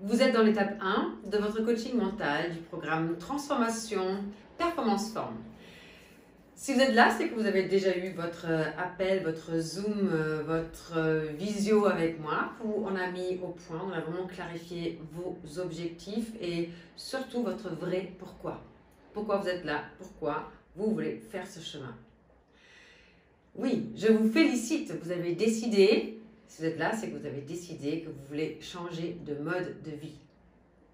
Vous êtes dans l'étape 1 de votre coaching mental du programme Transformation Performance Forme. Si vous êtes là, c'est que vous avez déjà eu votre appel, votre Zoom, votre visio avec moi où on a mis au point, on a vraiment clarifié vos objectifs et surtout votre vrai pourquoi. Pourquoi vous êtes là, pourquoi vous voulez faire ce chemin. Oui, je vous félicite, vous avez décidé. Si vous êtes là, c'est que vous avez décidé que vous voulez changer de mode de vie.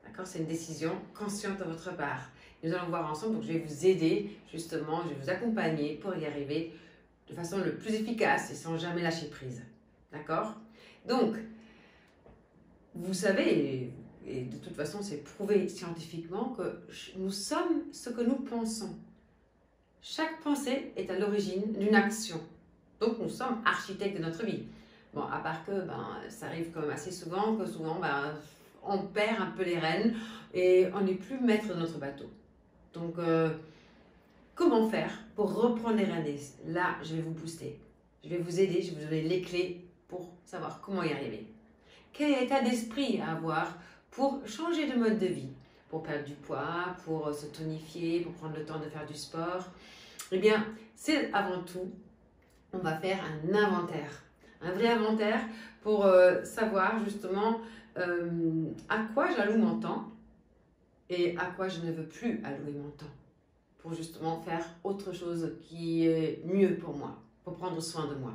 D'accord? C'est une décision consciente de votre part. Nous allons voir ensemble, donc je vais vous aider justement, je vais vous accompagner pour y arriver de façon le plus efficace et sans jamais lâcher prise. D'accord? Donc, vous savez, et de toute façon c'est prouvé scientifiquement que nous sommes ce que nous pensons. Chaque pensée est à l'origine d'une action. Donc nous sommes architectes de notre vie. Bon, à part que ça arrive quand même assez souvent, on perd un peu les rênes et on n'est plus maître de notre bateau. Donc, comment faire pour reprendre les rênes? Là, je vais vous booster. Je vais vous aider, je vais vous donner les clés pour savoir comment y arriver. Quel état d'esprit à avoir pour changer de mode de vie? Pour perdre du poids, pour se tonifier, pour prendre le temps de faire du sport? Eh bien, c'est avant tout, on va faire un inventaire. Un vrai inventaire pour savoir justement à quoi j'alloue mon temps et à quoi je ne veux plus allouer mon temps. Pour justement faire autre chose qui est mieux pour moi, pour prendre soin de moi.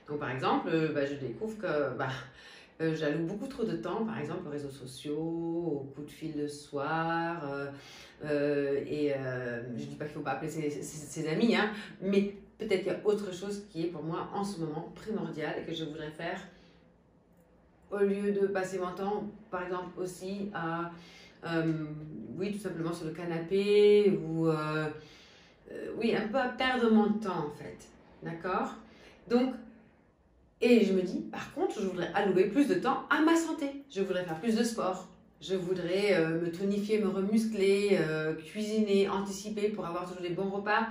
Donc par exemple, je découvre que j'alloue beaucoup trop de temps, par exemple aux réseaux sociaux, aux coups de fil le soir, je ne dis pas qu'il ne faut pas appeler ses amis, hein, mais peut-être qu'il y a autre chose qui est pour moi en ce moment primordial et que je voudrais faire au lieu de passer mon temps, par exemple aussi à, tout simplement sur le canapé ou, un peu à perdre mon temps en fait, d'accord? Donc, et je me dis, par contre, je voudrais allouer plus de temps à ma santé. Je voudrais faire plus de sport. Je voudrais me tonifier, me remuscler, cuisiner, anticiper pour avoir toujours des bons repas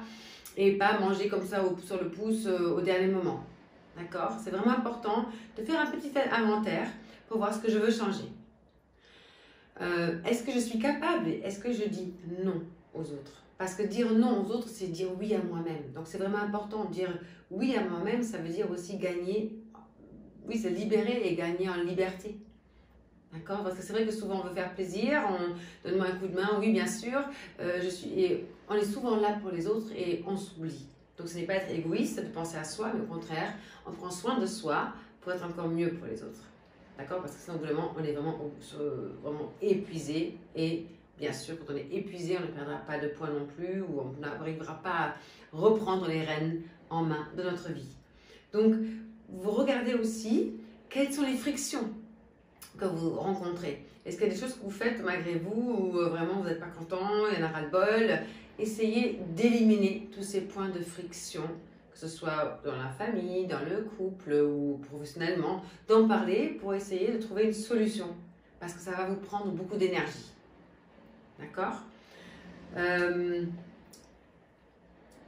et pas manger comme ça sur le pouce au dernier moment. D'accord? C'est vraiment important de faire un petit inventaire pour voir ce que je veux changer. Est-ce que je suis capable? Est-ce que je dis non aux autres? Parce que dire non aux autres, c'est dire oui à moi-même. Donc c'est vraiment important de dire oui à moi-même, ça veut dire aussi gagner, oui, se libérer et gagner en liberté. D'accord? Parce que c'est vrai que souvent on veut faire plaisir, on donne-moi un coup de main, oui bien sûr, et on est souvent là pour les autres et on s'oublie. Donc ce n'est pas être égoïste de penser à soi, mais au contraire, on prend soin de soi pour être encore mieux pour les autres. D'accord? Parce que sinon on est vraiment épuisé et bien sûr quand on est épuisé, on ne perdra pas de poids non plus ou on n'arrivera pas à reprendre les rênes en main de notre vie. Donc vous regardez aussi quelles sont les frictions que vous rencontrez. Est-ce qu'il y a des choses que vous faites malgré vous ou vraiment vous n'êtes pas content, il y en a ras-le-bol? Essayez d'éliminer tous ces points de friction, que ce soit dans la famille, dans le couple ou professionnellement, d'en parler pour essayer de trouver une solution parce que ça va vous prendre beaucoup d'énergie. D'accord?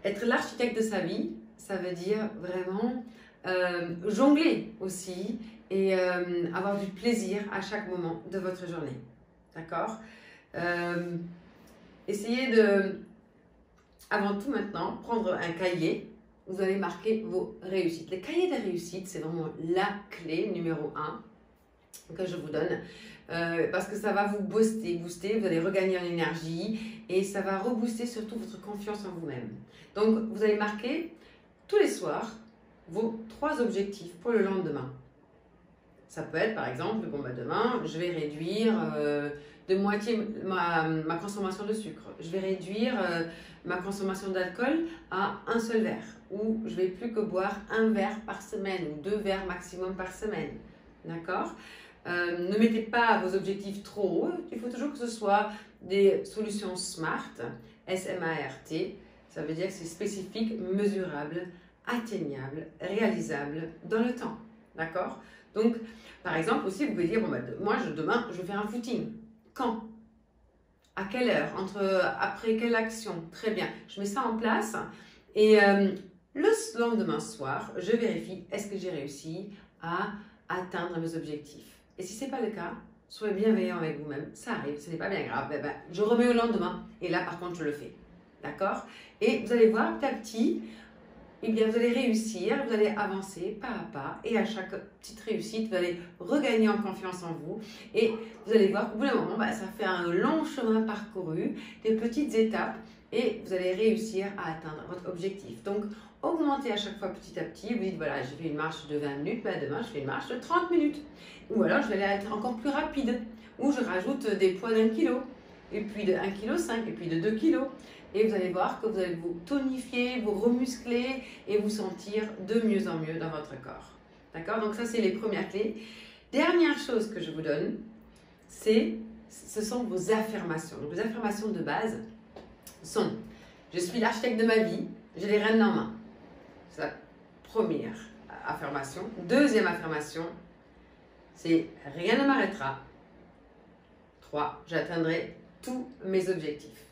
Être l'architecte de sa vie, ça veut dire vraiment jongler aussi et avoir du plaisir à chaque moment de votre journée. D'accord? Essayez de, avant tout maintenant, prendre un cahier. Vous allez marquer vos réussites. Les cahiers de réussite, c'est vraiment la clé numéro 1 que je vous donne. Parce que ça va vous booster, vous allez regagner en énergie et ça va rebooster surtout votre confiance en vous-même. Donc, vous allez marquer tous les soirs vos 3 objectifs pour le lendemain. Ça peut être par exemple, demain, je vais réduire de moitié ma consommation de sucre. Je vais réduire ma consommation d'alcool à un seul verre. Ou je vais plus que boire un verre par semaine ou 2 verres maximum par semaine. D'accord? Ne mettez pas vos objectifs trop hauts. Il faut toujours que ce soit des solutions SMART, S-M-A-R-T. Ça veut dire que c'est spécifique, mesurable, atteignable, réalisable dans le temps. D'accord? Donc, par exemple, aussi, vous pouvez dire, moi, demain, je vais faire un footing. Quand? À quelle heure? Après quelle action? Très bien. Je mets ça en place et le lendemain soir, je vérifie, est-ce que j'ai réussi à atteindre mes objectifs? Et si ce n'est pas le cas, soyez bienveillant avec vous-même, ça arrive, ce n'est pas bien grave, je remets au lendemain, et là par contre je le fais, d'accord? Et vous allez voir petit à petit, eh bien, vous allez réussir, vous allez avancer pas à pas, et à chaque petite réussite, vous allez regagner en confiance en vous, et vous allez voir qu'au bout d'un moment, ça fait un long chemin parcouru, des petites étapes, et vous allez réussir à atteindre votre objectif. Donc, augmentez à chaque fois petit à petit, vous dites, voilà, j'ai fait une marche de 20 minutes, demain je fais une marche de 30 minutes, ou alors je vais aller être encore plus rapide, ou je rajoute des poids d'1 kilo, et puis de 1,5 kg, et puis de 2 kg. Et vous allez voir que vous allez vous tonifier, vous remuscler et vous sentir de mieux en mieux dans votre corps. D'accord? Donc ça, c'est les premières clés. Dernière chose que je vous donne, ce sont vos affirmations. Donc, les affirmations de base sont « Je suis l'architecte de ma vie, j'ai les rênes en main ». C'est la première affirmation. Deuxième affirmation, c'est « Rien ne m'arrêtera ». 3. J'atteindrai tous mes objectifs.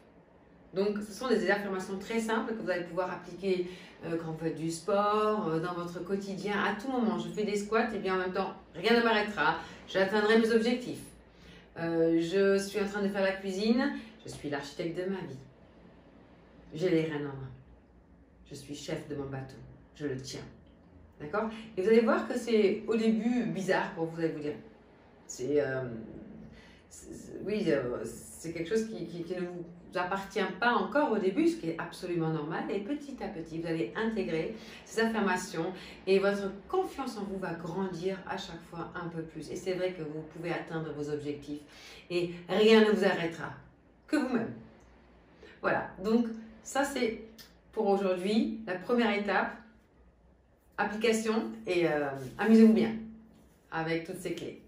Donc, ce sont des affirmations très simples que vous allez pouvoir appliquer quand vous faites du sport, dans votre quotidien, à tout moment. Je fais des squats et bien en même temps, rien ne m'arrêtera, j'atteindrai mes objectifs. Je suis en train de faire la cuisine, je suis l'architecte de ma vie. J'ai les rênes en main. Je suis chef de mon bateau, je le tiens. D'accord? Et vous allez voir que c'est au début bizarre pour vous, vous allez vous dire. C'est quelque chose qui ne vous appartient pas encore au début, ce qui est absolument normal. Et petit à petit, vous allez intégrer ces affirmations et votre confiance en vous va grandir à chaque fois un peu plus. Et c'est vrai que vous pouvez atteindre vos objectifs et rien ne vous arrêtera, que vous-même. Voilà, donc ça c'est pour aujourd'hui la première étape. Application et amusez-vous bien avec toutes ces clés.